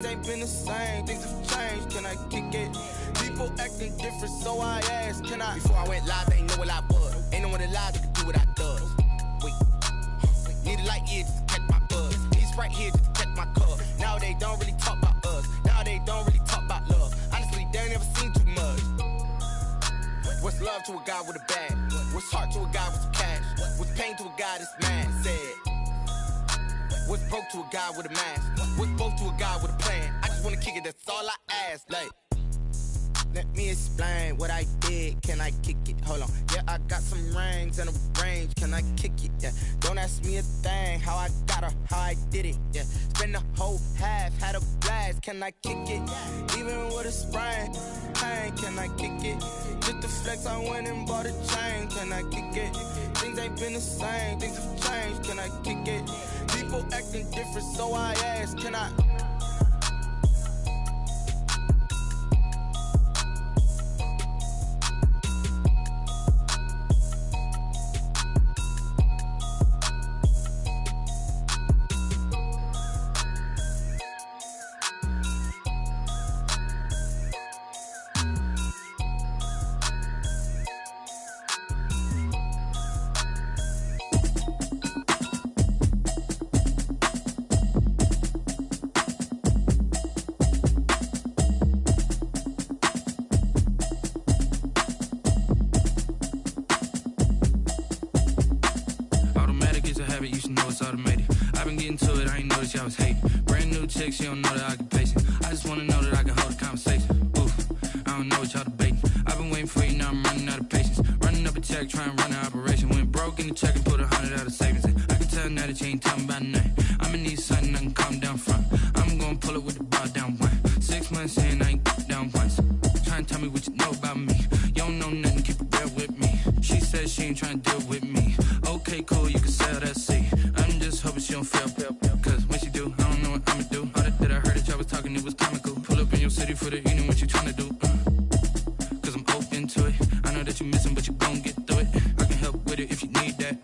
Ain't been the same, things have changed, can I kick it? People acting different, so I asked, can I? Before I went live, they ain't know what I was. Ain't no one alive that could do what I does. Wait, need a light here just to catch my buzz. Need Sprite here just to catch my cup. Now they don't really talk about us. Now they don't really talk about love. Honestly, they ain't never seen too much. What's love to a guy with a bag? What's heart to a guy with some cash? What's pain to a guy that's mad? Said. What's broke to a guy with a mask? What's both to a guy with a plan? I just wanna kick it, that's all I ask. Like, let me explain what I did. Can I kick it? Hold on. Yeah, I got some rings and a range. Can I kick it? Yeah. Don't ask me a thing. How I got her, how I did it. Yeah. Spend the whole half, had a blast. Can I kick it? Even with a sprain, pain. Can I kick it? Just to flex, I went and bought a chain. Can I kick it? Things ain't been the same. Things have changed. Can I kick it? People acting different, so I ask, can I? I was hating. Brand new chick, she don't know that I can pace it. I just wanna know that I can hold a conversation. Oof, I don't know what y'all debating. I've been waiting for you, now I'm running out of patience. Running up a check, trying to run an operation. Went broke in the check and put 100 out of savings in. I can tell now that you ain't talking about nothing. I'ma need something I can calm down front. I'm gonna pull it with the bar down one. 6 months in, I ain't down once. Trying to tell me what you know about me. You don't know nothing, keep it real with me. She said she ain't trying to deal with me. Okay, cool, you can sell that seat. I'm just hoping she don't fail. Cause when she do, I don't know what I'ma do. All that I heard that y'all was talking, it was comical. Pull up in your city for the evening, what you tryna do? Cause I'm open to it. I know that you missing, but you gon' get through it. I can help with it if you need that.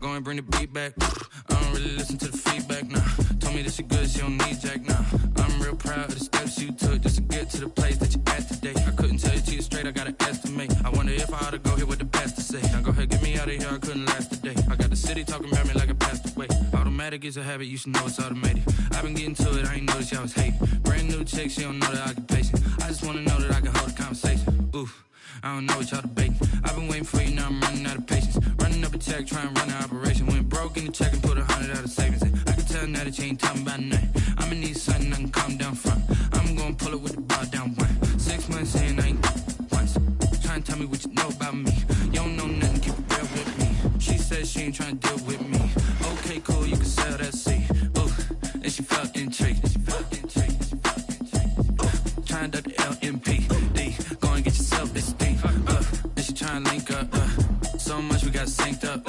Go and bring the beat back. I don't really listen to the feedback, nah. Told me that she good, she don't need Jack, nah. I'm real proud of the steps you took just to get to the place that you're at today. I couldn't tell you to you straight, I gotta estimate. I wonder if I ought to go here with the best to say. Now go ahead, get me out of here, I couldn't last a day. I got the city talking about me like I passed away. Automatic is a habit, you should know it's automated. I've been getting to it, I ain't noticed y'all was hating. Brand new chick, she don't know that I can pace it. I just wanna know that I can hold a conversation. Oof, I don't know what y'all debating. I've been waiting for you, now I'm running out of patience. Running up a check, trying to run an operation. Went broke in the check and put 100 out of savings in. I can tell now that you ain't talking about nothing. I'ma need something I can calm down front. I'm gonna pull it with the bar down one. 6 months in, I ain't once. Trying to tell me what you know about me. You don't know nothing, keep it real with me. She said she ain't trying to deal with me. Okay, cool, you can sell that seat. Ooh, and she felt intrigued. Trying to duck the LMPD. Go and get yourself this thing. And she trying to link up. So much we got synced up.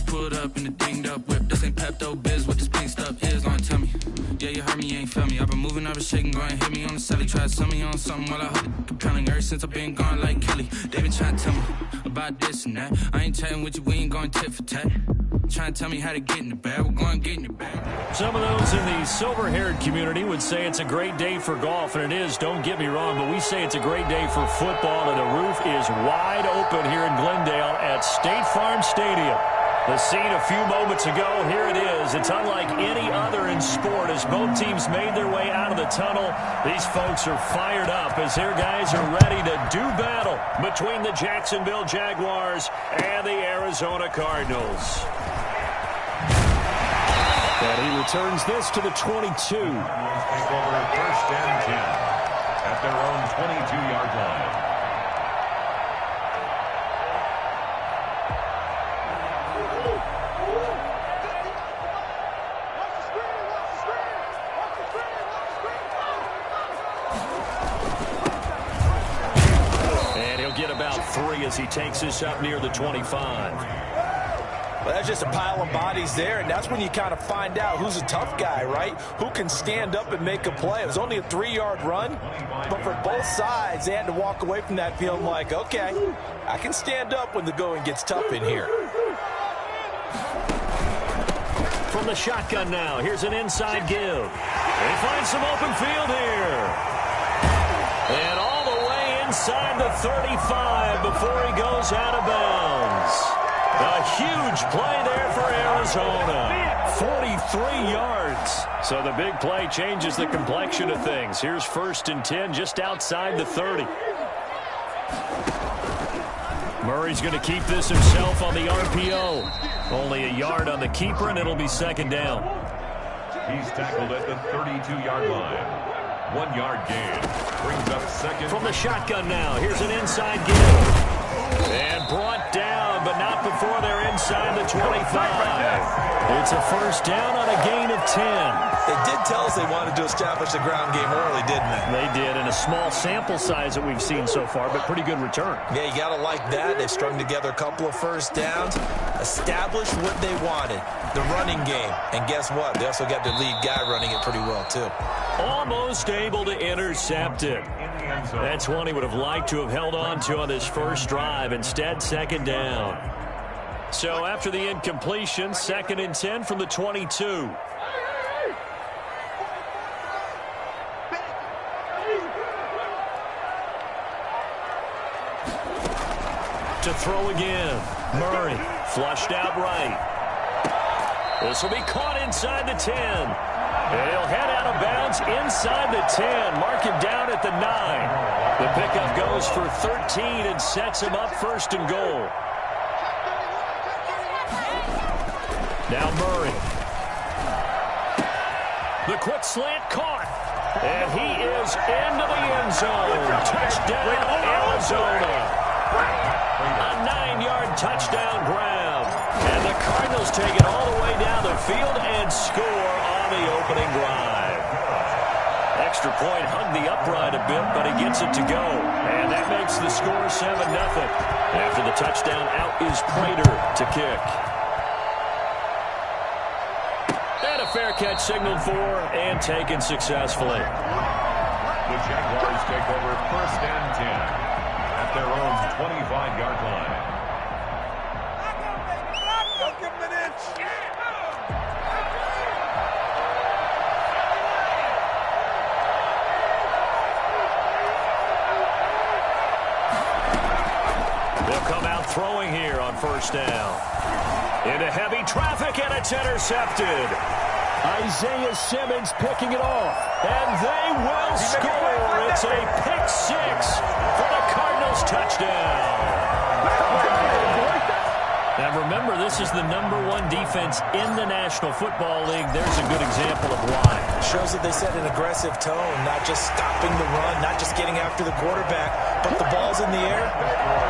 Pulled up in the dinged up whip. This ain't Pepto Biz, what this pink stuff is. Gonna tell me. Yeah, you heard me, you ain't feel me. I've been moving, I've been shaking, go and hit me on the celly. Try to sell me on something while I hold it compelling. Ever since I've been gone like Kelly. They been trying to tell me about this and that. I ain't chatting with you, we ain't going tit for tat. Trying to tell me how to get in the bag, we're going to get in the bag. Some of those in the silver-haired community would say it's a great day for golf, and it is, don't get me wrong, but we say it's a great day for football, and the roof is wide open here in Glendale at State Farm Stadium. The scene a few moments ago, here it is. It's unlike any other in sport as both teams made their way out of the tunnel. These folks are fired up as their guys are ready to do battle between the Jacksonville Jaguars and the Arizona Cardinals. And he returns this to the 22. Take over at 1st and 10 at their own 22-yard line. Get about 3 as he takes this up near the 25. Well, that's just a pile of bodies there, and that's when you kind of find out who's a tough guy, right? Who can stand up and make a play. It was only a 3-yard run, but for both sides, they had to walk away from that feeling like, okay, I can stand up when the going gets tough in here. From the shotgun now, here's an inside give. They find some open field here. And all the way inside the 35 before he goes out of bounds. A huge play there for Arizona. 43 yards. So the big play changes the complexion of things. Here's 1st and 10 just outside the 30. Murray's going to keep this himself on the RPO. Only a yard on the keeper, and it'll be 2nd down. He's tackled at the 32-yard line. 1 yard gain. Brings up 2nd. From the shotgun now. Here's an inside give. And brought down, but not before they're inside the 25. It's a 1st down on a gain of 10. They did tell us they wanted to establish the ground game early, didn't they? They did, in a small sample size that we've seen so far, but pretty good return. Yeah, you got to like that. They've strung together a couple of 1st downs, established what they wanted, the running game. And guess what? They also got their lead guy running it pretty well, too. Almost able to intercept it. That's one he would have liked to have held on to on this first drive. Instead, 2nd down. So after the incompletion, 2nd and 10 from the 22. To throw again. Murray flushed out right. This will be caught inside the 10. And he'll head out of bounds inside the 10. Mark him down at the 9. The pickup goes for 13 and sets him up 1st and goal. Now Murray. The quick slant caught. And he is into the end zone. Touchdown, Arizona. A 9-yard touchdown grab. And the Cardinals take it all the way down the field and score on the opening drive. Extra point hugged the upright a bit, but he gets it to go. And that makes the score 7-0. After the touchdown, out is Prater to kick. And a fair catch signaled for and taken successfully. The Jaguars take over 1st and 10 at their own 25-yard line. Don't give him an inch. They'll come out throwing here on 1st down. Into heavy traffic, and it's intercepted. Isaiah Simmons picking it off. And they will score. It's a pick 6 for the Cardinals touchdown. Now remember, this is the #1 defense in the National Football League. There's a good example of why. Shows that they set an aggressive tone, not just stopping the run, not just getting after the quarterback, but the ball's in the air.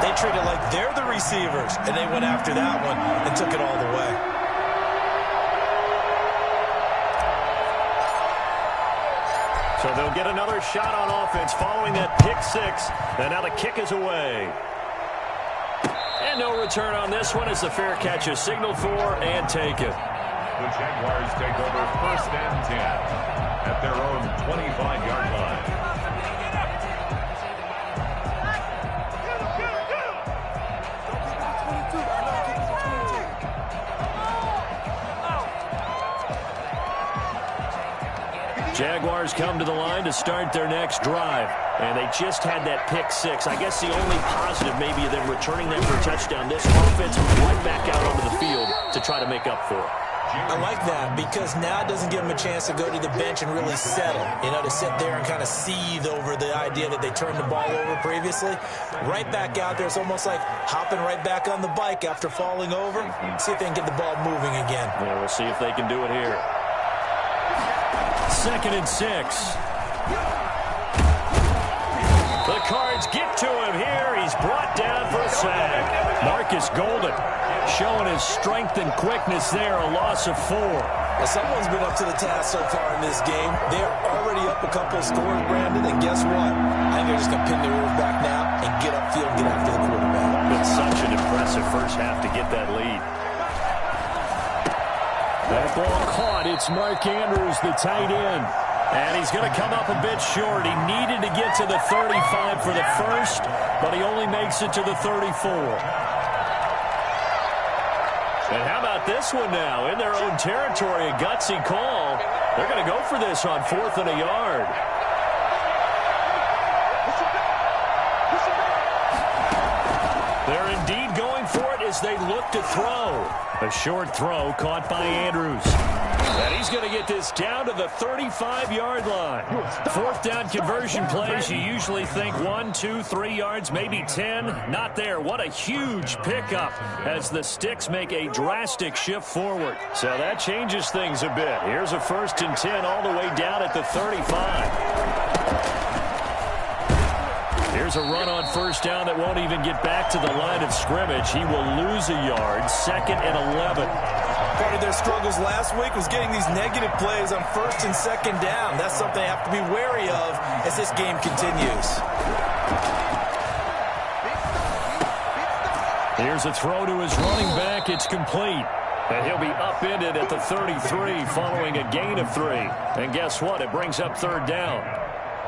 They treat it like they're the receivers, and they went after that one and took it all the way. So they'll get another shot on offense following that pick 6. And now the kick is away. And no return on this one as the fair catch is signaled for and taken. The Jaguars take over 1st and 10 at their own 25-yard line. Jaguars come to the line to start their next drive. And they just had that pick 6. I guess the only positive maybe of them returning that for a touchdown. This offense right back out onto the field to try to make up for it. I like that because now it doesn't give them a chance to go to the bench and really settle. You know, to sit there and kind of seethe over the idea that they turned the ball over previously. Right back out there. It's almost like hopping right back on the bike after falling over. See if they can get the ball moving again. Yeah, we'll see if they can do it here. 2nd and 6. The Cards get to him here. He's brought down for a sack. Marcus Golden showing his strength and quickness there. A loss of 4. Well, someone's been up to the task so far in this game. They're already up a couple of scores, Brandon, and guess what? I think they're just going to pin their ears back now and get upfield and get after the quarterback. It's such an impressive first half to get that lead. That ball caught. It's Mark Andrews, the tight end. And he's going to come up a bit short. He needed to get to the 35 for the first, but he only makes it to the 34. And how about this one now? In their own territory, a gutsy call. They're going to go for this on 4th and a yard. They're indeed going for it as they look to throw. A short throw caught by Andrews. And he's going to get this down to the 35-yard line. 4th down conversion plays, you usually think 1, 2, 3 yards, maybe 10. Not there. What a huge pickup as the Sticks make a drastic shift forward. So that changes things a bit. Here's a 1st and 10 all the way down at the 35. Here's a run on 1st down that won't even get back to the line of scrimmage. He will lose a yard. 2nd and 11. Part of their struggles last week was getting these negative plays on 1st and 2nd down. That's something they have to be wary of as this game continues. Here's a throw to his running back. It's complete. And he'll be upended at the 33 following a gain of 3. And guess what? It brings up 3rd down.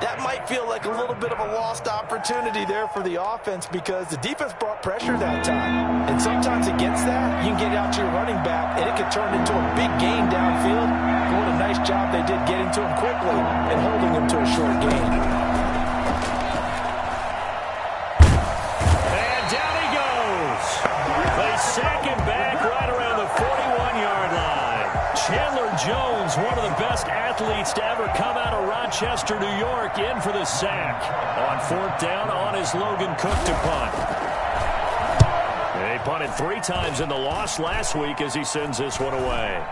That might feel like a little bit of a lost opportunity there for the offense because the defense brought pressure that time. And sometimes against that, you can get out to your running back, and it could turn into a big gain downfield. And what a nice job they did getting to him quickly and holding him to a short gain. And down he goes. They sack him back right around the 41-yard line. Chandler Jones, one of the best athletes to ever come out of Rochester, New York, in for the sack. On 4th down on his Logan Cook to punt. They punted 3 times in the loss last week as he sends this one away.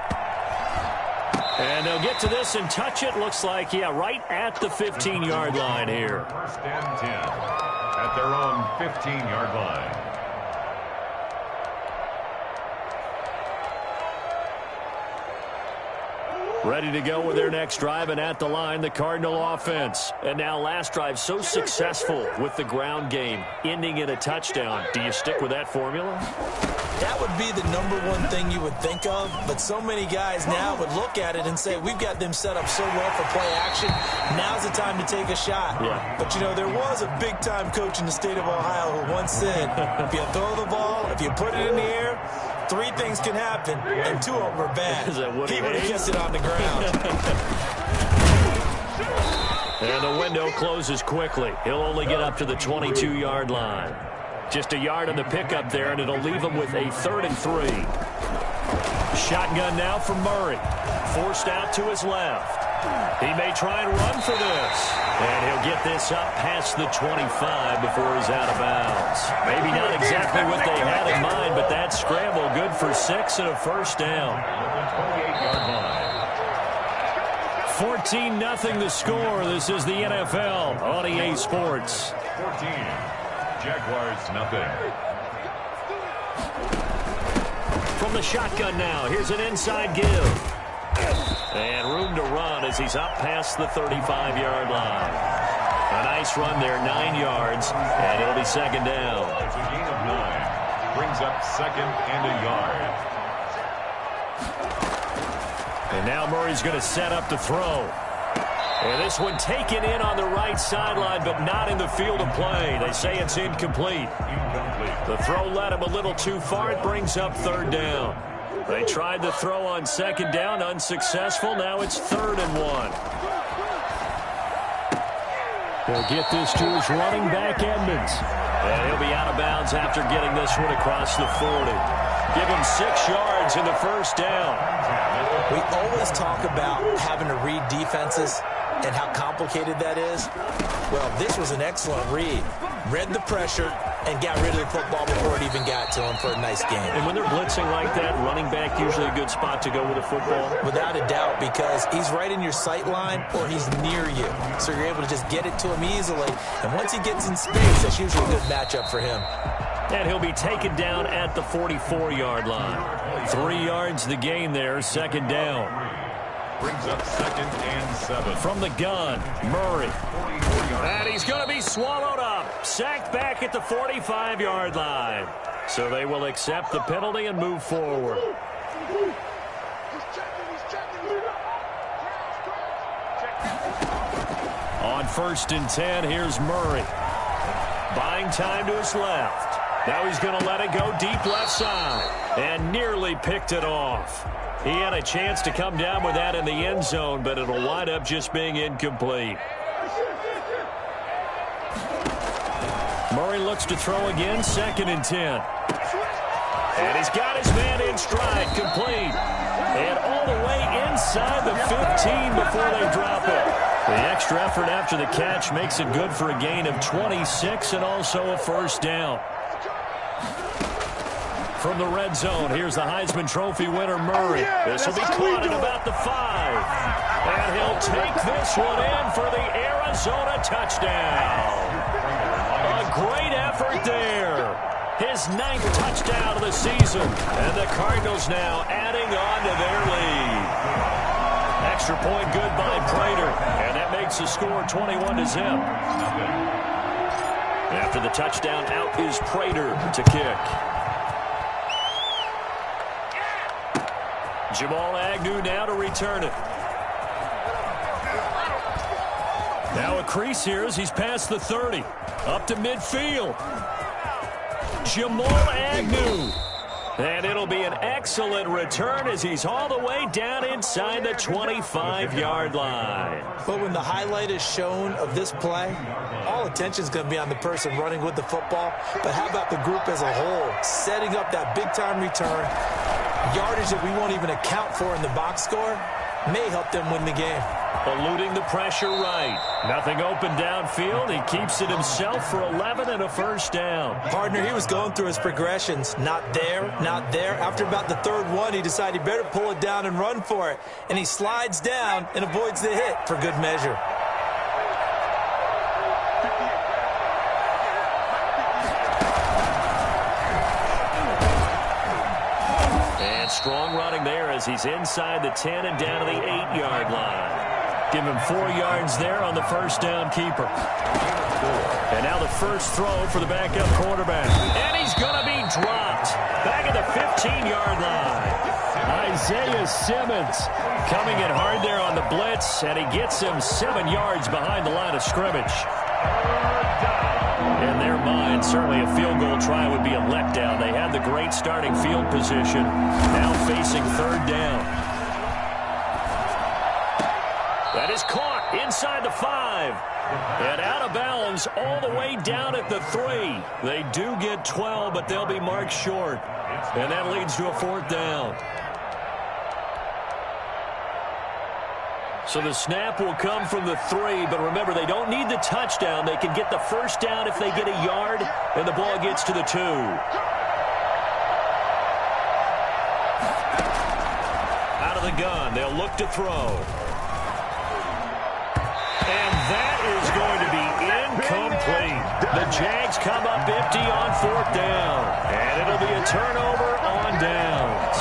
And they'll get to this and touch it. Looks like, yeah, right at the 15-yard line here. 1st and 10 at their own 15-yard line. Ready to go with their next drive, and at the line, the Cardinal offense. And now last drive so successful with the ground game, ending in a touchdown. Do you stick with that formula? That would be the #1 thing you would think of, but so many guys now would look at it and say, we've got them set up so well for play action, now's the time to take a shot. Yeah. But, you know, there was a big-time coach in the state of Ohio who once said, if you throw the ball, if you put it in the air, 3 things can happen, and 2 of them are bad. Is that Woody he would have Hayes? kept it on the ground. And the window closes quickly. He'll only get up to the 22-yard line. Just a yard on the pickup there, and it'll leave him with a 3rd and 3. Shotgun now for Murray. Forced out to his left. He may try and run for this. And he'll get this up past the 25 before he's out of bounds. Maybe not exactly what they had in mind, but that scramble good for 6 and a 1st down. 14-0 the score. This is the NFL on EA Sports. 14. Jaguars nothing. From the shotgun now, here's an inside give. And room to run as he's up past the 35-yard line. A nice run there, 9 yards, and it'll be 2nd down. It's a gain of 9. Brings up 2nd and a yard. And now Murray's going to set up to throw. And this one taken in on the right sideline, but not in the field of play. They say it's incomplete. The throw led him a little too far. It brings up 3rd down. They tried the throw on 2nd down, unsuccessful. Now it's 3rd and 1. They'll get this to his running back, Edmonds. And he'll be out of bounds after getting this one across the 40. Give him 6 yards in the 1st down. We always talk about having to read defenses and how complicated that is. Well, this was an excellent read. Read the pressure and got rid of the football before it even got to him for a nice game. And when they're blitzing like that, running back usually a good spot to go with a football? Without a doubt, because he's right in your sight line or he's near you. So you're able to just get it to him easily. And once he gets in space, that's usually a good matchup for him. And he'll be taken down at the 44-yard line. 3 yards the gain there, 2nd down. Brings up 2nd and 7. From the gun, Murray. And he's going to be swallowed up. Sacked back at the 45-yard line. So they will accept the penalty and move forward. On 1st and 10, here's Murray. Buying time to his left. Now he's going to let it go deep left side. And nearly picked it off. He had a chance to come down with that in the end zone, but it'll wind up just being incomplete. Murray looks to throw again, 2nd and 10. And he's got his man in stride, complete. And all the way inside the 15 before they drop it. The extra effort after the catch makes it good for a gain of 26 and also a first down. From the red zone, here's the Heisman Trophy winner, Murray. This will be caught at about the 5. And he'll take this one in for the Arizona touchdown. A great effort there. His 9th touchdown of the season. And the Cardinals now adding on to their lead. Extra point good by Prater. And that makes the score 21-0. After the touchdown, out is Prater to kick. Jamal Agnew now to return it. Now a crease here as he's past the 30. Up to midfield. Jamal Agnew. And it'll be an excellent return as he's all the way down inside the 25-yard line. But when the highlight is shown of this play, all attention is going to be on the person running with the football. But how about the group as a whole, setting up that big-time return, yardage that we won't even account for in the box score, may help them win the game. Eluding the pressure right. Nothing open downfield. He keeps it himself for 11 and a first down. Partner, he was going through his progressions. Not there, not there. After about the 3rd one, he decided he better pull it down and run for it. And he slides down and avoids the hit for good measure. And strong running there as he's inside the 10 and down to the 8-yard line. Give him 4 yards there on the first down keeper. And now the first throw for the backup quarterback. And he's going to be dropped. Back at the 15-yard line. Isaiah Simmons coming in hard there on the blitz. And he gets him 7 yards behind the line of scrimmage. In their mind, certainly a field goal try would be a letdown. They had the great starting field position. Now facing 3rd down. That is caught inside the 5. And out of bounds all the way down at the 3. They do get 12, but they'll be marked short. And that leads to a 4th down. So the snap will come from the 3, but remember, they don't need the touchdown. They can get the first down if they get a yard, and the ball gets to the 2. Out of the gun, they'll look to throw. And that is going to be incomplete. The Jags come up empty on 4th down. And it'll be a turnover on downs.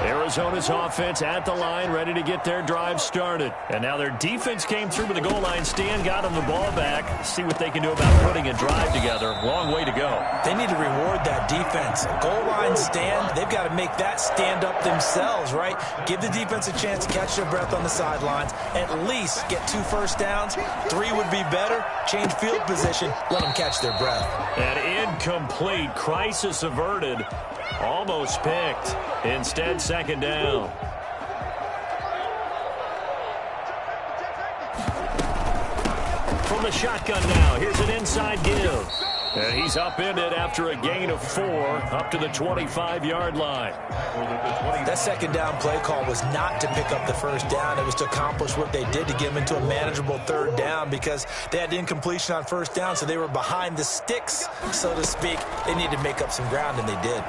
Arizona's offense at the line, ready to get their drive started. And now their defense came through with the goal line stand, got them the ball back. See what they can do about putting a drive together. Long way to go. They need to reward that defense. Goal line stand, they've got to make that stand up themselves, right? Give the defense a chance to catch their breath on the sidelines. At least get 2 first downs. 3 would be better. Change field position. Let them catch their breath. An incomplete. Crisis averted. Almost picked. Instead, 2nd down. From the shotgun now, here's an inside give. And he's upended after a gain of 4 up to the 25-yard line. That 2nd down play call was not to pick up the first down. It was to accomplish what they did to get them into a manageable 3rd down because they had incompletion on 1st down, so they were behind the sticks, so to speak. They needed to make up some ground, and they did.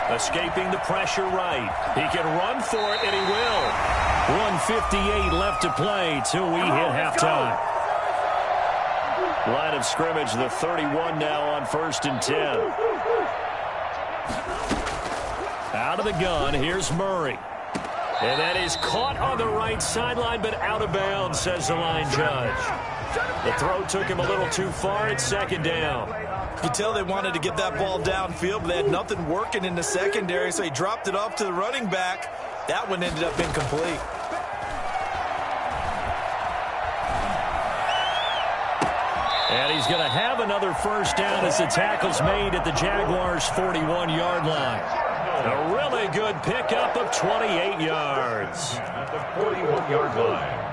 Escaping the pressure right. He can run for it, and he will. 1:58 left to play till we hit halftime. Line of scrimmage, the 31 now on 1st and 10. Out of the gun, here's Murray. And that is caught on the right sideline, but out of bounds, says the line judge. The throw took him a little too far. It's 2nd down. You could tell they wanted to get that ball downfield, but they had nothing working in the secondary, so he dropped it off to the running back. That one ended up incomplete. And he's going to have another first down as the tackle's made at the Jaguars' 41-yard line. A really good pickup of 28 yards. At the 41-yard line.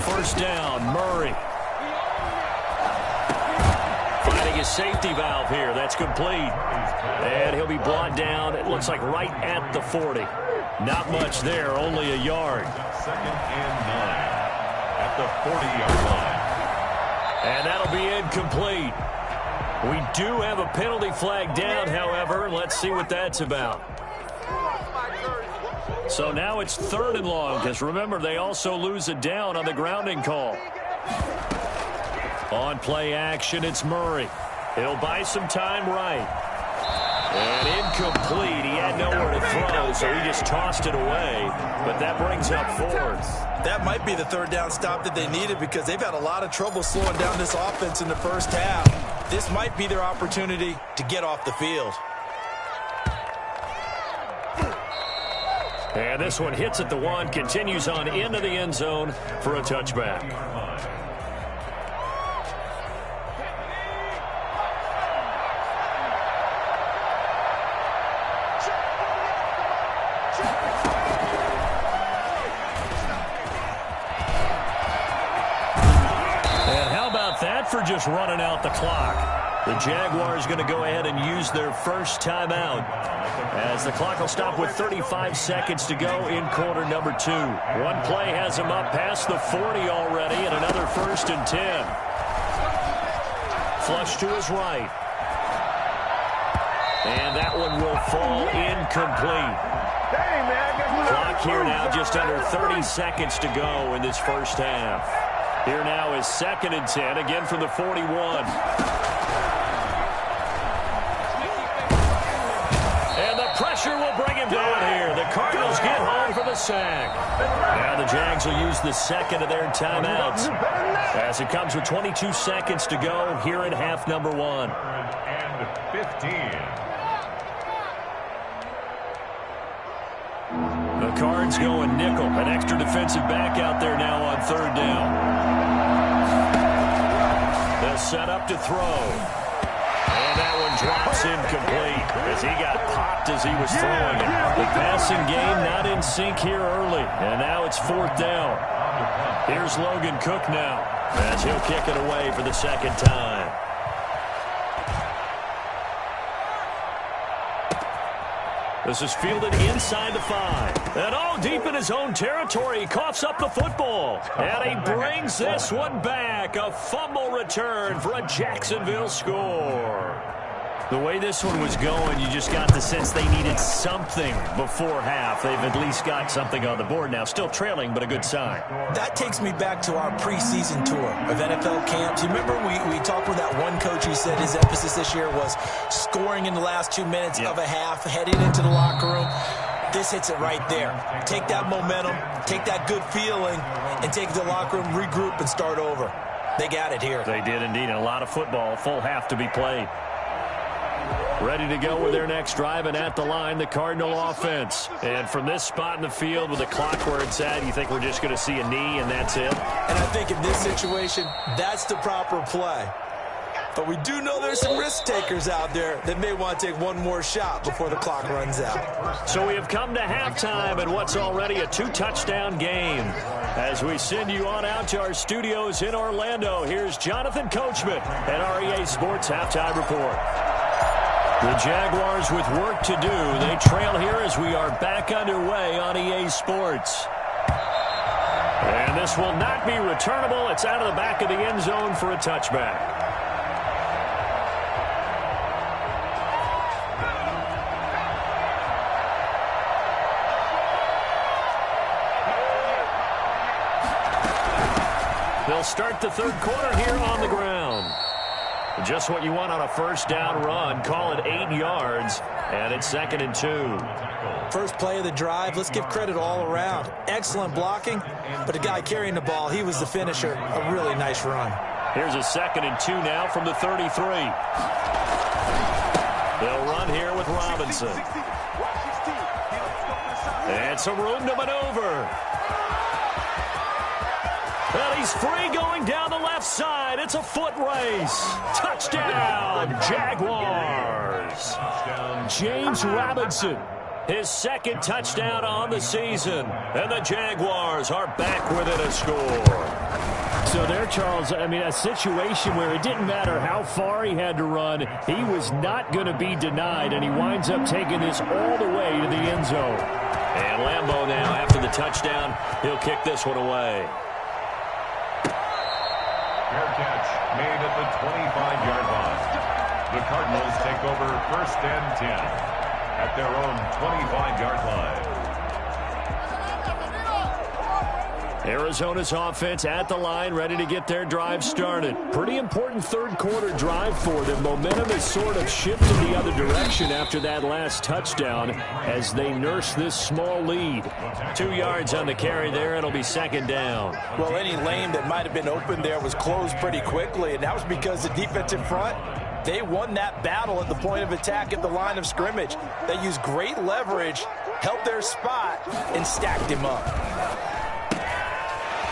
First down, Murray. Finding his safety valve here. That's complete. And he'll be brought down, it looks like right at the 40. Not much there, only a yard. 2nd and 9 at the 40-yard line. And that'll be incomplete. We do have a penalty flag down, however. Let's see what that's about. So now it's 3rd and long, because remember, they also lose a down on the grounding call. On play action, it's Murray. He'll buy some time right. And incomplete. He had nowhere to throw, so he just tossed it away. But that brings up 4th. That might be the 3rd down stop that they needed because they've had a lot of trouble slowing down this offense in the first half. This might be their opportunity to get off the field. And this one hits at the 1, continues on into the end zone for a touchback. For just running out the clock. The Jaguars going to go ahead and use their first timeout as the clock will stop with 35 seconds to go in quarter number 2. One play has him up past the 40 already, and another 1st and 10. Flush to his right. And that one will fall incomplete. Clock here now just under 30 seconds to go in this first half. Here now is 2nd and 10, again from the 41. And the pressure will bring him down here. The Cardinals get home for the sack. Now the Jags will use the 2nd of their timeouts as it comes with 22 seconds to go here in half number 1. And 15. The Cards going nickel. An extra defensive back out there now on 3rd down. They'll set up to throw. And that one drops incomplete as he got popped as he was throwing it. The passing game not in sync here early. And now it's 4th down. Here's Logan Cook now as he'll kick it away for the 2nd time. This is fielded inside the 5. And all deep in his own territory, he coughs up the football. And he brings this one back. A fumble return for a Jacksonville score. The way this one was going, you just got the sense they needed something before half. They've at least got something on the board now. Still trailing, but a good sign. That takes me back to our preseason tour of NFL camps. You remember we talked with that one coach who said his emphasis this year was scoring in the last 2 minutes of a half, heading into the locker room. This hits it right there. Take that momentum, take that good feeling, and take it to the locker room, regroup, and start over. They got it here. They did indeed. And a lot of football, full half to be played. Ready to go with their next drive, and at the line, the Cardinal offense. And from this spot in the field with the clock where it's at, you think we're just going to see a knee and that's it? And I think in this situation, that's the proper play. But we do know there's some risk takers out there that may want to take one more shot before the clock runs out. So we have come to halftime in what's already a 2-touchdown game. As we send you on out to our studios in Orlando, here's Jonathan Coachman at our EA Sports Halftime Report. The Jaguars with work to do. They trail here as we are back underway on EA Sports. And this will not be returnable. It's out of the back of the end zone for a touchback. They'll start the 3rd quarter here on the ground. Just what you want on a first down run. Call it 8 yards, and it's 2nd and 2. First play of the drive, let's give credit all around. Excellent blocking, but the guy carrying the ball, he was the finisher. A really nice run. Here's a 2nd and 2 now from the 33. They'll run here with Robinson. And some room to maneuver. And he's free going down the left side. It's a foot race. Touchdown, Jaguars. James Robinson, his second touchdown on the season. And the Jaguars are back within a score. So there, Charles, I mean, a situation where it didn't matter how far he had to run. He was not going to be denied, and he winds up taking this all the way to the end zone. And Lambeau now, after the touchdown, he'll kick this one away. Fair catch made at the 25-yard line. The Cardinals take over 1st and 10 at their own 25-yard line. Arizona's offense at the line, ready to get their drive started. Pretty important third-quarter drive for them. Momentum has sort of shifted the other direction after that last touchdown as they nurse this small lead. 2 yards on the carry there. It'll be second down. Well, any lane that might have been open there was closed pretty quickly, and that was because the defensive front, they won that battle at the point of attack at the line of scrimmage. They used great leverage, held their spot, and stacked him up.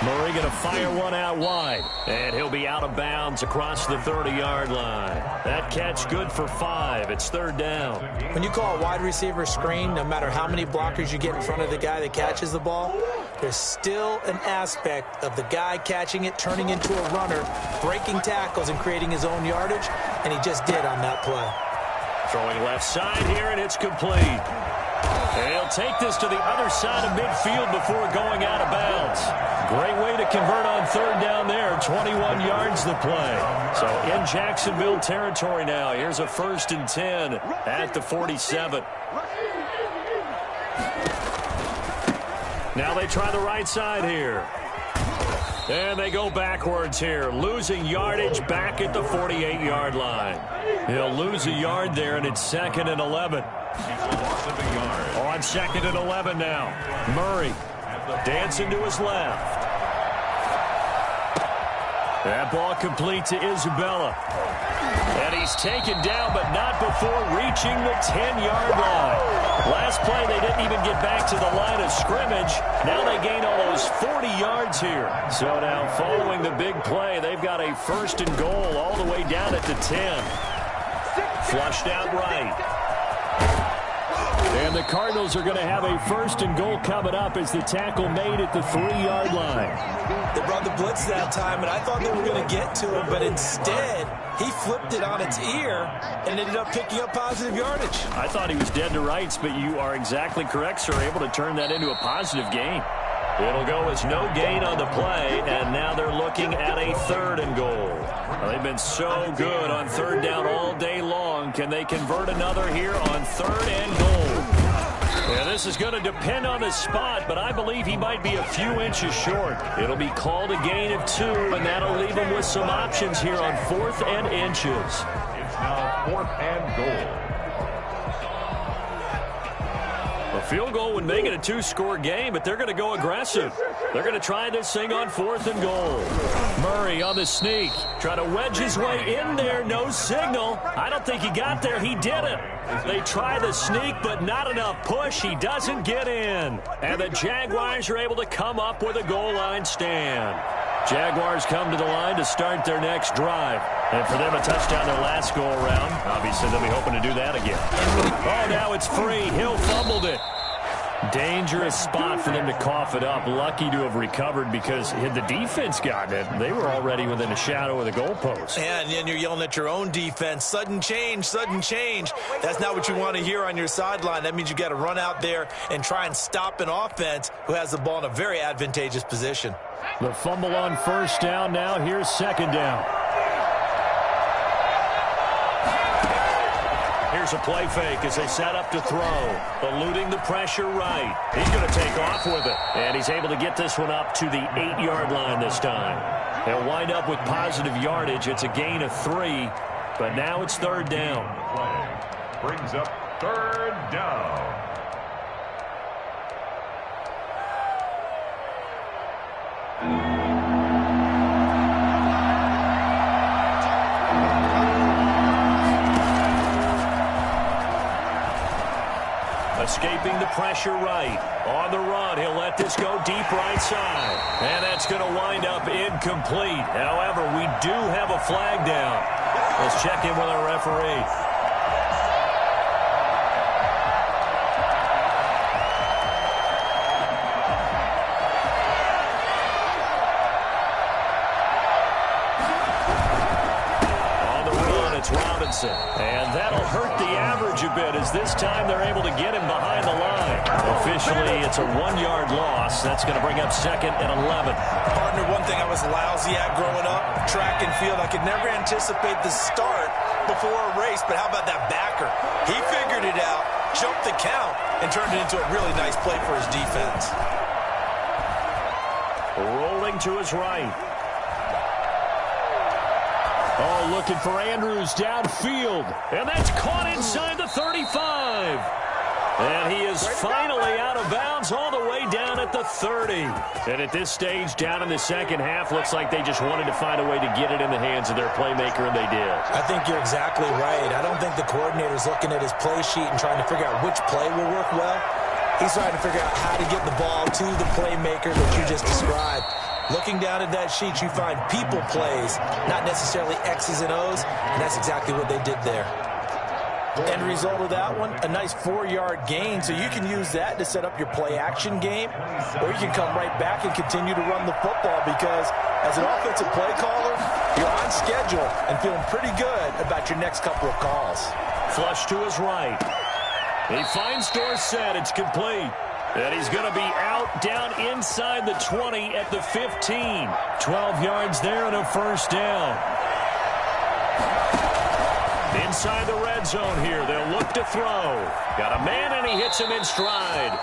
Murray going to fire one out wide, and he'll be out of bounds across the 30-yard line. That catch good for 5. It's third down. When you call a wide receiver screen, no matter how many blockers you get in front of the guy that catches the ball, there's still an aspect of the guy catching it, turning into a runner, breaking tackles and creating his own yardage, and he just did on that play. Throwing left side here, and it's complete. And he'll take this to the other side of midfield before going out of bounds. Great way to convert on third down there. 21 yards the play. So in Jacksonville territory now. Here's a 1st and 10 at the 47. Now they try the right side here. And they go backwards here, losing yardage back at the 48-yard line. He'll lose a yard there, and it's 2nd and 11. On 2nd and 11 now. Murray dancing to his left. That ball complete to Isabella. And he's taken down, but not before reaching the 10-yard line. Last play, they didn't even get back to the line of scrimmage. Now they gain almost 40 yards here. So now, following the big play, they've got a 1st and goal all the way down at the 10. Flushed out right. And the Cardinals are going to have a 1st and goal coming up as the tackle made at the 3-yard line. They brought the blitz that time, and I thought they were going to get to him, but instead, he flipped it on its ear and ended up picking up positive yardage. I thought he was dead to rights, but you are exactly correct, sir, able to turn that into a positive gain. It'll go as no gain on the play, and now they're looking at a 3rd and goal. Well, they've been so good on third down all day long. Can they convert another here on 3rd and goal? Yeah, this is going to depend on the spot, but I believe he might be a few inches short. It'll be called a gain of 2, and that'll leave him with some options here on 4th and inches. It's now 4th and goal. A field goal would make it a 2-score game, but they're going to go aggressive. They're going to try this thing on 4th and goal. Murray on the sneak, trying to wedge his way in there. No signal. I don't think he got there. He didn't. They try the sneak, but not enough push. He doesn't get in. And the Jaguars are able to come up with a goal line stand. Jaguars come to the line to start their next drive. And for them, a touchdown their last go-around. Obviously, they'll be hoping to do that again. Oh, now it's free. Hill fumbled it. Dangerous spot for them to cough it up. Lucky to have recovered because had the defense gotten it, they were already within a shadow of the goalpost. And then you're yelling at your own defense. Sudden change, sudden change. That's not what you want to hear on your sideline. That means you got to run out there and try and stop an offense who has the ball in a very advantageous position. The fumble on 1st down. Now here's 2nd down. Here's a play fake as they set up to throw. Eluding the pressure right. He's going to take off with it. And he's able to get this one up to the 8-yard line this time. They'll wind up with positive yardage. It's a gain of 3. But now it's 3rd down. Brings up 3rd down. Escaping the pressure right. On the run, he'll let this go deep right side. And that's going to wind up incomplete. However, we do have a flag down. Let's check in with our referee. Robinson. And that'll hurt the average a bit as this time they're able to get him behind the line. Officially, it's a 1-yard loss. That's going to bring up 2nd and 11. Partner, one thing I was lousy at growing up, track and field, I could never anticipate the start before a race, but how about that backer? He figured it out, jumped the count, and turned it into a really nice play for his defense. Rolling to his right. Oh, looking for Andrews downfield. And that's caught inside the 35. And he is finally out of bounds all the way down at the 30. And at this stage, down in the second half, looks like they just wanted to find a way to get it in the hands of their playmaker, and they did. I think you're exactly right. I don't think the coordinator's looking at his play sheet and trying to figure out which play will work well. He's trying to figure out how to get the ball to the playmaker that you just described. Looking down at that sheet, you find people plays, not necessarily X's and O's, and that's exactly what they did there. End result of that one, a nice 4-yard gain, so you can use that to set up your play-action game, or you can come right back and continue to run the football because as an offensive play caller, you're on schedule and feeling pretty good about your next couple of calls. Flush to his right. He finds Dorsett. It's complete. And he's going to be out down inside the 20 at the 15. 12 yards there and a first down. Inside the red zone here. They'll look to throw. Got a man, and he hits him in stride.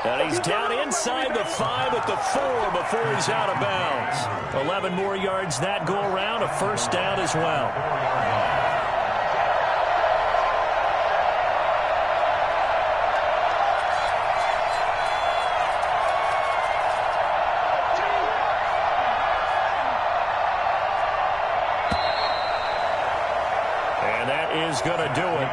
And he's down inside the 5 at the 4 before he's out of bounds. 11 more yards that go around. A first down as well. Going to do it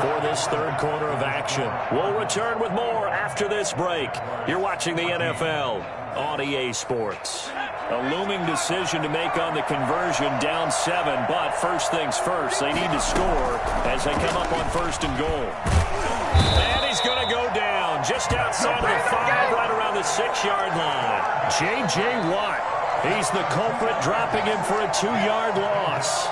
for this third quarter of action. We'll return with more after this break. You're watching the NFL on EA Sports. A looming decision to make on the conversion, down 7, but first things first, they need to score as they come up on 1st and goal. And he's going to go down just outside of the 5, right around the 6-yard line. J.J. Watt, he's the culprit, dropping him for a 2-yard loss.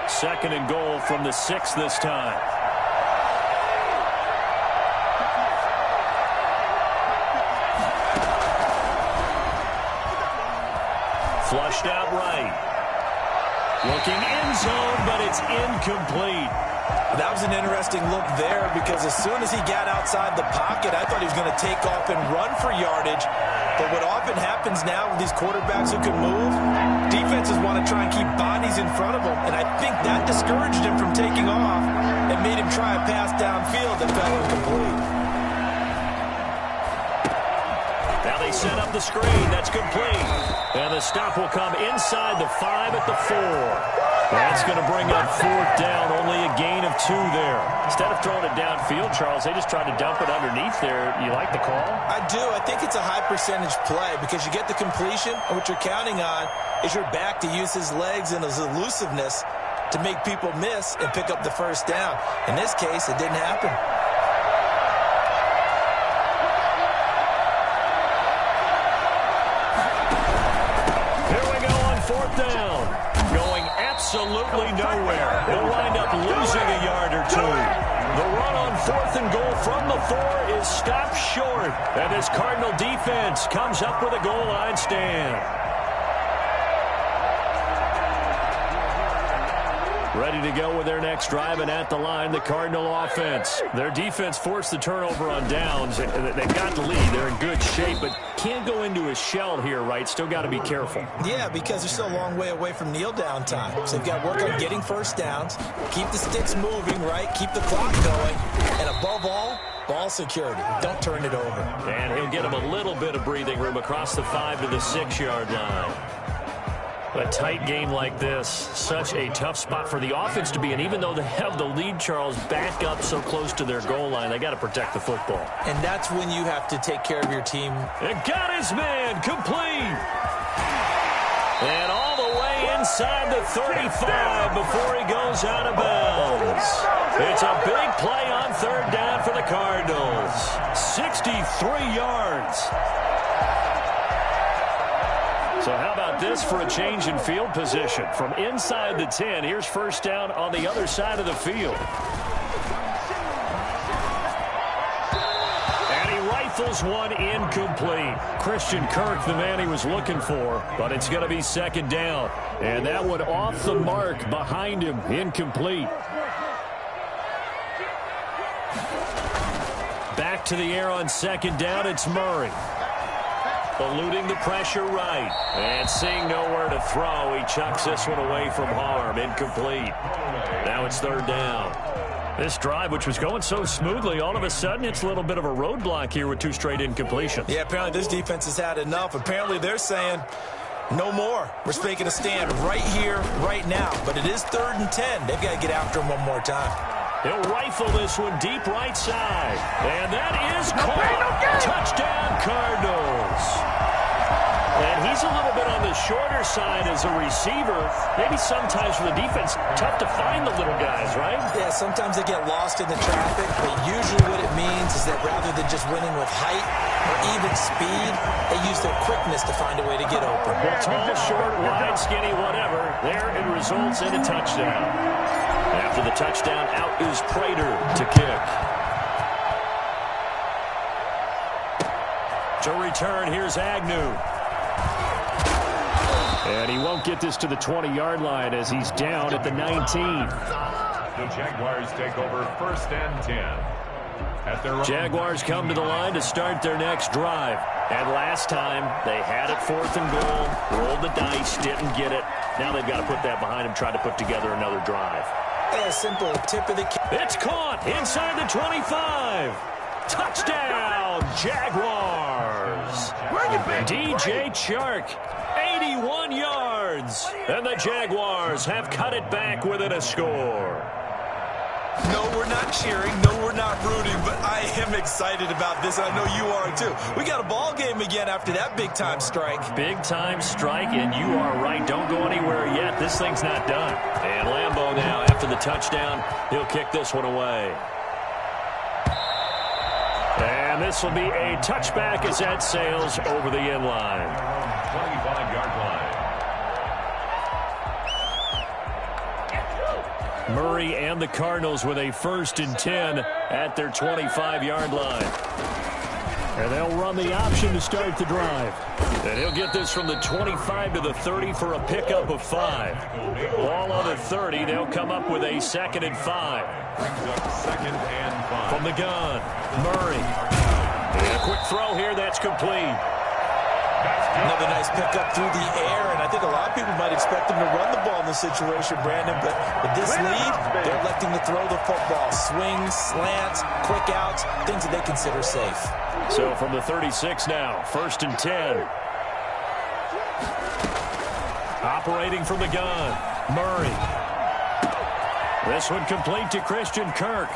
Second and goal from the 6 this time. Flushed out right. Looking end zone, but it's incomplete. That was an interesting look there because as soon as he got outside the pocket, I thought he was going to take off and run for yardage. But what often happens now with these quarterbacks who can move, defenses want to try and keep bodies in front of them, and I think that discouraged him from taking off and made him try a pass downfield that fell incomplete. Now they set up the screen. That's complete. And the stop will come inside the 5 at the 4. That's going to bring up 4th down, only a gain of 2 there. Instead of throwing it downfield, Charles, they just tried to dump it underneath there. You like the call? I do. I think it's a high-percentage play because you get the completion, and what you're counting on is your back to use his legs and his elusiveness to make people miss and pick up the first down. In this case, it didn't happen. Here we go on 4th down. Going absolutely nowhere. They'll wind up losing a yard or 2. The run on 4th and goal from the 4 is stopped short. And this Cardinal defense comes up with a goal line stand. Ready to go with their next drive, and at the line, the Cardinal offense. Their defense forced the turnover on downs. They've got the lead. They're in good shape, but can't go into a shell here, right? Still got to be careful. Yeah, because they're still a long way away from kneel down time. So they've got to work on getting first downs, keep the sticks moving, right? Keep the clock going. And above all, Ball security. Don't turn it over. And he'll get him a little bit of breathing room across the 5 to the 6-yard line. A tight game like this, such a tough spot for the offense to be in. Even though they have the lead, Charles, back up so close to their goal line, they got to protect the football. And that's when you have to take care of your team. And got his man complete. And all the way inside the 35 before he goes out of bounds. It's a big play on third down for the Cardinals. 63 yards. So how about this for a change in field position? From inside the 10, here's first down on the other side of the field. And he rifles one incomplete. Christian Kirk, the man he was looking for, but it's going to be second down. And that one off the mark behind him, incomplete. Back to the air on second down, it's Murray. Eluding the pressure right. And seeing nowhere to throw, he chucks this one away from harm. Incomplete. Now it's third down. This drive, which was going so smoothly, all of a sudden it's a little bit of a roadblock here with 2 straight incompletions. Yeah, apparently this defense has had enough. Apparently they're saying, no more. We're making a stand right here, right now. But it is 3rd and 10. They've got to get after him one more time. He'll rifle this one deep right side. And that is caught. Touchdown, Cardinals. And he's a little bit on the shorter side as a receiver. Maybe sometimes for the defense, tough to find the little guys, right? Yeah, sometimes they get lost in the traffic, but usually what it means is that rather than just winning with height or even speed, they use their quickness to find a way to get open. Well, tall, short, wide, skinny, whatever. There it results in a touchdown. After the touchdown, out is Prater to kick. To return, here's Agnew. And he won't get this to the 20-yard line as he's down at the 19. The Jaguars take over 1st and 10. At their Jaguars come to the line to start their next drive. And last time, they had it 4th and goal, rolled the dice, didn't get it. Now they've got to put that behind them, try to put together another drive. A simple tip of the cap. It's caught inside the 25. Touchdown, Jaguars. DJ Chark, 81 yards. And the Jaguars have cut it back within a score. No, we're not cheering. No, we're not rooting, but I am excited about this. I know you are too. We got a ball game again after that big-time strike. Big-time strike, and you are right. Don't go anywhere yet. This thing's not done. And Lambeau now, after the touchdown, he'll kick this one away. And this will be a touchback as that sails over the end line. 25-yard line. Murray and the Cardinals with a 1st and 10 at their 25-yard line. And they'll run the option to start the drive. And he'll get this from the 25 to the 30 for a pickup of 5. Ball on the 30, they'll come up with a 2nd and 5. Brings up 2nd and 5. From the gun, Murray. And a quick throw here, that's complete. Another nice pickup through the air, and I think a lot of people might expect them to run the ball in this situation, Brandon, but with this lead, they're electing to throw the football. Swings, slants, quick outs, things that they consider safe. So from the 36 now, 1st and 10. Operating from the gun, Murray. This one complete to Christian Kirk.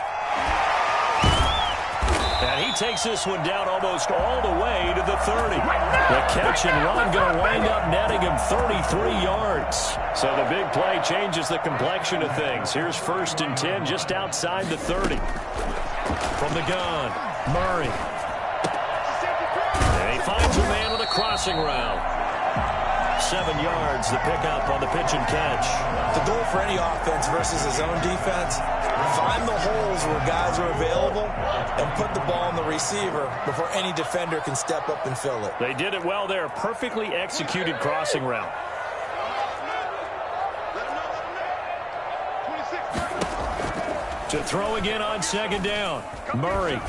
And he takes this one down almost all the way to the 30. The catch and run going to wind up netting him 33 yards. So the big play changes the complexion of things. Here's 1st and 10 just outside the 30. From the gun, Murray. And he finds a man with a crossing route. 7 yards, the pickup on the pitch and catch. The goal for any offense versus his own defense, find the holes where guys are available and put the ball on the receiver before any defender can step up and fill it. They did it well there. Perfectly executed crossing route. To throw again on 2nd down. Murray.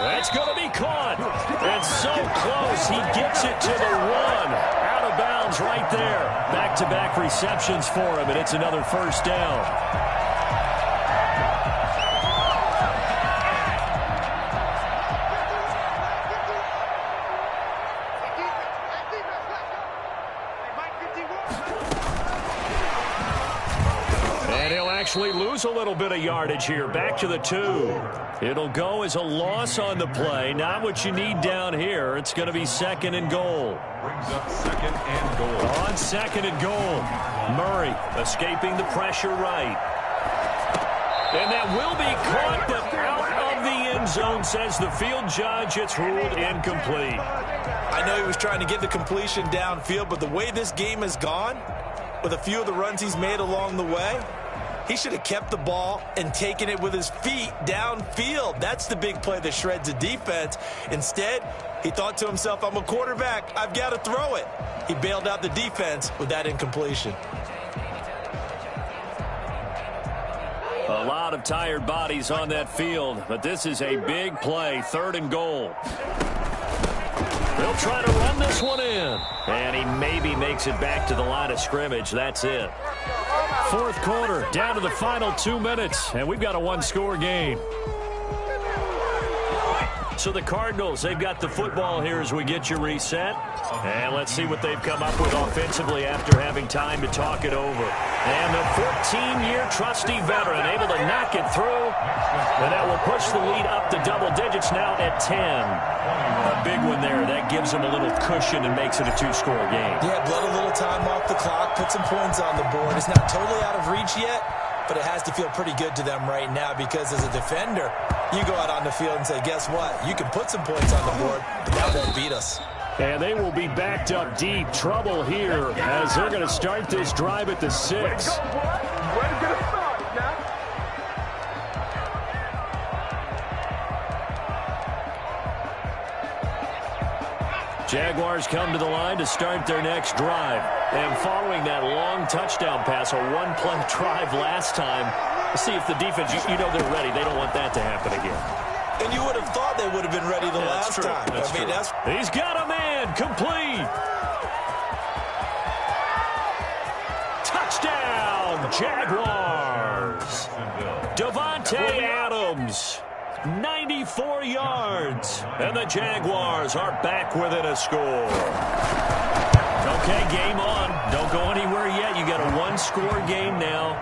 That's going to be caught. And so close, he gets it to the 1. Out of bounds right there. Back-to-back receptions for him, and it's another 1st down. lose a little bit of yardage here. Back to the 2. It'll go as a loss on the play. Not what you need down here. It's going to be 2nd and goal. Brings up 2nd and goal. On 2nd and goal. Murray escaping the pressure right. And that will be caught, but out of the end zone, says the field judge. It's ruled incomplete. I know he was trying to get the completion downfield, but the way this game has gone, with a few of the runs he's made along the way, he should have kept the ball and taken it with his feet downfield. That's the big play that shreds the defense. Instead, he thought to himself, I'm a quarterback. I've got to throw it. He bailed out the defense with that incompletion. A lot of tired bodies on that field, but this is a big play. 3rd and goal. They'll try to run this one in. And he maybe makes it back to the line of scrimmage. That's it. 4th quarter, down to the final 2 minutes, and we've got a one-score game. So the Cardinals, they've got the football here as we get you reset. And let's see what they've come up with offensively after having time to talk it over. And the 14-year trusty veteran able to knock it through. And that will push the lead up to double digits now at 10. A big one there. That gives them a little cushion and makes it a 2-score game. Yeah, blood a little time off the clock, put some points on the board. It's not totally out of reach yet, but it has to feel pretty good to them right now because as a defender, you go out on the field and say, guess what? You can put some points on the board, but that won't beat us. And they will be backed up deep. Trouble here as they're going to start this drive at the 6. Jaguars come to the line to start their next drive. And following that long touchdown pass, a one-play drive last time, see if the defense, you know they're ready. They don't want that to happen again. And you would have thought they would have been ready the last time. He's got a man. Complete. Touchdown, Jaguars. Davante Adams. 94 yards. And the Jaguars are back within a score. Okay, game on. Don't go anywhere yet. You got a one-score game now.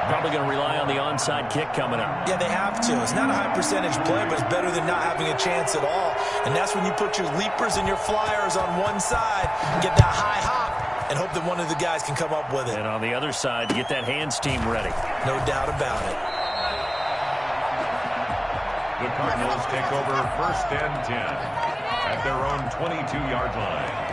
Probably going to rely on the onside kick coming up. Yeah, they have to. It's not a high percentage play, but it's better than not having a chance at all. And that's when you put your leapers and your flyers on one side, get that high hop, and hope that one of the guys can come up with it. And on the other side, get that hands team ready. No doubt about it. The Cardinals take over 1st and 10 at their own 22-yard line.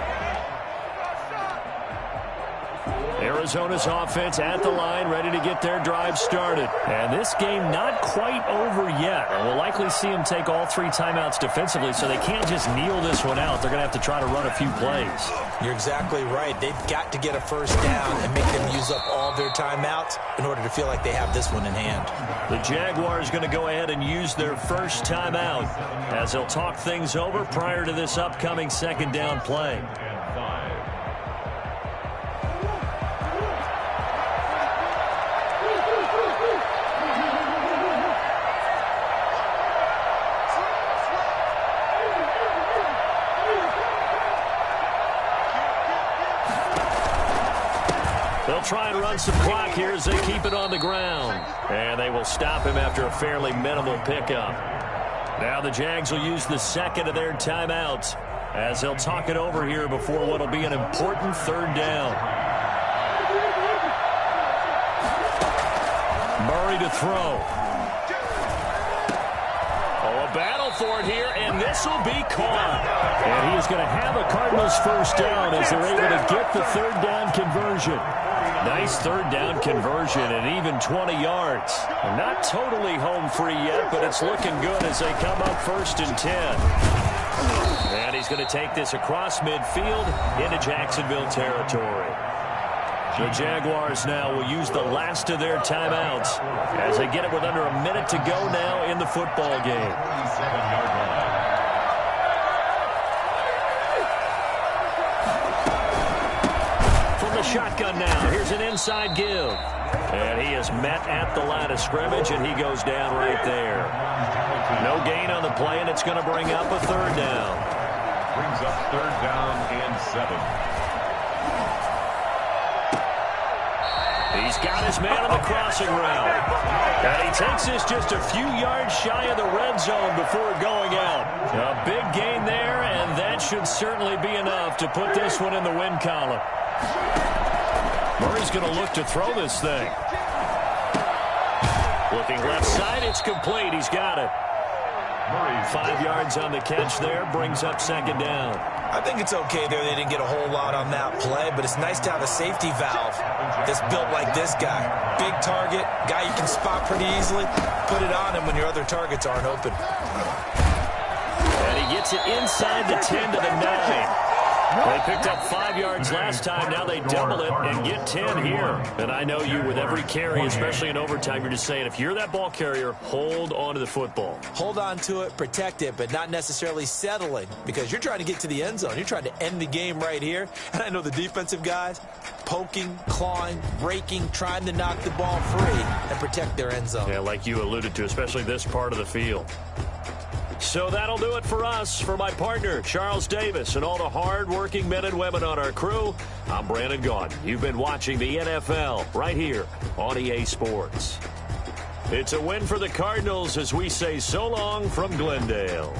Arizona's offense at the line, ready to get their drive started. And this game not quite over yet. And we'll likely see them take all 3 timeouts defensively, so they can't just kneel this one out. They're going to have to try to run a few plays. You're exactly right. They've got to get a first down and make them use up all their timeouts in order to feel like they have this one in hand. The Jaguars going to go ahead and use their first timeout as they'll talk things over prior to this upcoming 2nd down play. They'll try and run some clock here as they keep it on the ground. And they will stop him after a fairly minimal pickup. Now the Jags will use the 2nd of their timeouts as they'll talk it over here before what will be an important 3rd down. Murray to throw. Oh, a battle for it here, and this will be caught. And he is going to have a Cardinals first down as they're able to get the 3rd down conversion. Nice 3rd down conversion and even 20 yards. Not totally home free yet, but it's looking good as they come up 1st and 10. And he's going to take this across midfield into Jacksonville territory. The Jaguars now will use the last of their timeouts as they get it with under a minute to go now in the football game. 47-yard line. Shotgun now. Here's an inside give. And he is met at the line of scrimmage, and he goes down right there. No gain on the play, and it's going to bring up a 3rd down. Brings up 3rd down and 7. He's got his man on the crossing route. And he takes this just a few yards shy of the red zone before going out. A big gain there, and that should certainly be enough to put this one in the win column. Murray's going to look to throw this thing. Looking left side, it's complete. He's got it. 5 yards on the catch there, brings up second down. I think it's okay there. They didn't get a whole lot on that play, but it's nice to have a safety valve that's built like this guy. Big target, guy you can spot pretty easily. Put it on him when your other targets aren't open. And he gets it inside the 10 to the 9. They picked up 5 yards last time. Now they double it and get 10 here. And I know you, with every carry, especially in overtime, you're just saying, if you're that ball carrier, hold on to the football. Hold on to it, protect it, but not necessarily settling, because you're trying to get to the end zone. You're trying to end the game right here. And I know the defensive guys poking, clawing, breaking, trying to knock the ball free and protect their end zone. Yeah, like you alluded to, especially this part of the field. So that'll do it for us. For my partner, Charles Davis, and all the hard-working men and women on our crew, I'm Brandon Gaudin. You've been watching the NFL right here on EA Sports. It's a win for the Cardinals as we say so long from Glendale.